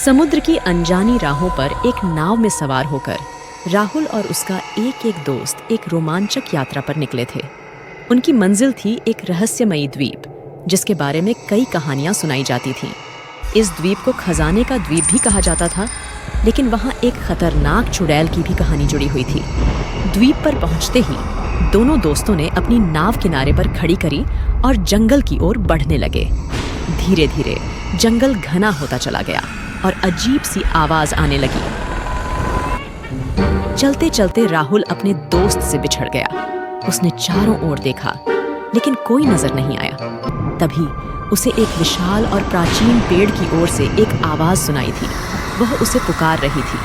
समुद्र की अनजानी राहों पर एक नाव में सवार होकर राहुल और उसका एक दोस्त एक रोमांचक यात्रा पर निकले थे। उनकी मंजिल थी एक रहस्यमयी द्वीप, जिसके बारे में कई कहानियां सुनाई जाती थीं। इस द्वीप को खजाने का द्वीप भी कहा जाता था, लेकिन वहां एक खतरनाक चुड़ैल की भी कहानी जुड़ी हुई थी। द्वीप पर पहुंचते ही दोनों दोस्तों ने अपनी नाव किनारे पर खड़ी करी और जंगल की ओर बढ़ने लगे। धीरे धीरे जंगल घना होता चला गया और अजीब सी आवाज आने लगी। चलते चलते राहुल अपने दोस्त से बिछड़ गया। उसने चारों ओर देखा, लेकिन कोई नजर नहीं आया। तभी उसे एक विशाल और प्राचीन पेड़ की ओर से एक आवाज सुनाई थी। वह उसे पुकार रही थी।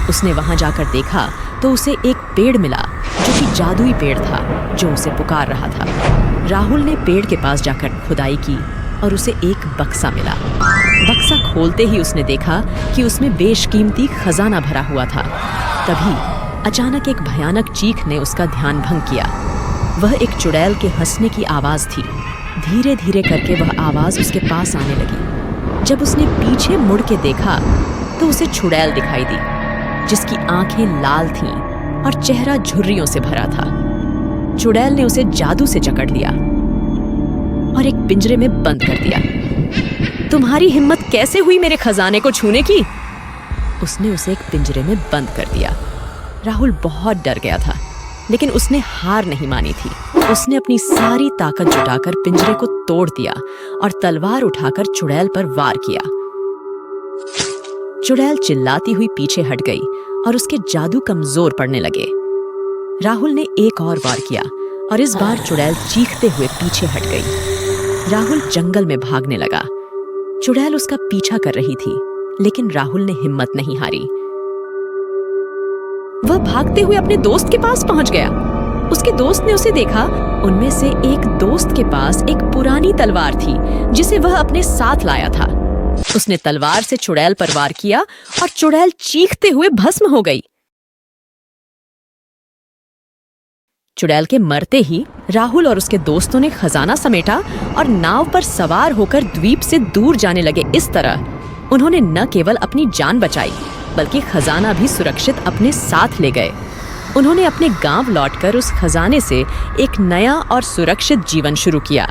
उसने वहां जाकर देखा तो उसे एक पेड़ मिला, जो कि जादुई पेड़ था जो उसे पुकार रहा था। राहुल ने पेड़ के पास जाकर खुदाई की और उसे एक बक्सा मिला। बक्सा खोलते ही उसने देखा कि उसमें बेशकीमती खजाना भरा हुआ था। तभी अचानक एक भयानक चीख ने उसका ध्यान भंग किया। वह एक चुड़ैल के हंसने की आवाज थी। धीरे धीरे करके वह आवाज उसके पास आने लगी। जब उसने पीछे मुड़ के देखा तो उसे चुड़ैल दिखाई दी, जिसकी आंखें लाल थीं और चेहरा झुर्रियों से भरा था। चुड़ैल ने उसे जादू से जकड़ लिया और एक पिंजरे में बंद कर दिया। तुम्हारी हिम्मत कैसे हुई मेरे खजाने को छूने की? उसने उसे एक पिंजरे में बंद कर दिया। राहुल बहुत डर गया था, लेकिन उसने हार नहीं मानी थी। उसने अपनी सारी ताकत जुटाकर पिंजरे को तोड़ दिया और तलवार उठाकर चुड़ैल पर वार किया। चुड़ैल चिल्लाती हुई पीछे हट गई और उसके जादू कमजोर पड़ने लगे। राहुल ने एक और वार किया और इस बार चुड़ैल चीखते हुए पीछे हट गई। राहुल जंगल में भागने लगा। चुड़ैल उसका पीछा कर रही थी, लेकिन राहुल ने हिम्मत नहीं हारी। वह भागते हुए अपने दोस्त के पास पहुंच गया। उसके दोस्त ने उसे देखा। उनमें से एक दोस्त के पास एक पुरानी तलवार थी, जिसे वह अपने साथ लाया था। उसने तलवार से चुड़ैल पर वार किया और चुड़ैल चीखते हुए भस्म हो गई। चुड़ैल के मरते ही राहुल और उसके दोस्तों ने खजाना समेटा और नाव पर सवार होकर द्वीप से दूर जाने लगे। इस तरह उन्होंने न केवल अपनी जान बचाई, बल्कि खजाना भी सुरक्षित अपने साथ ले गए। उन्होंने अपने गांव लौटकर उस खजाने से एक नया और सुरक्षित जीवन शुरू किया।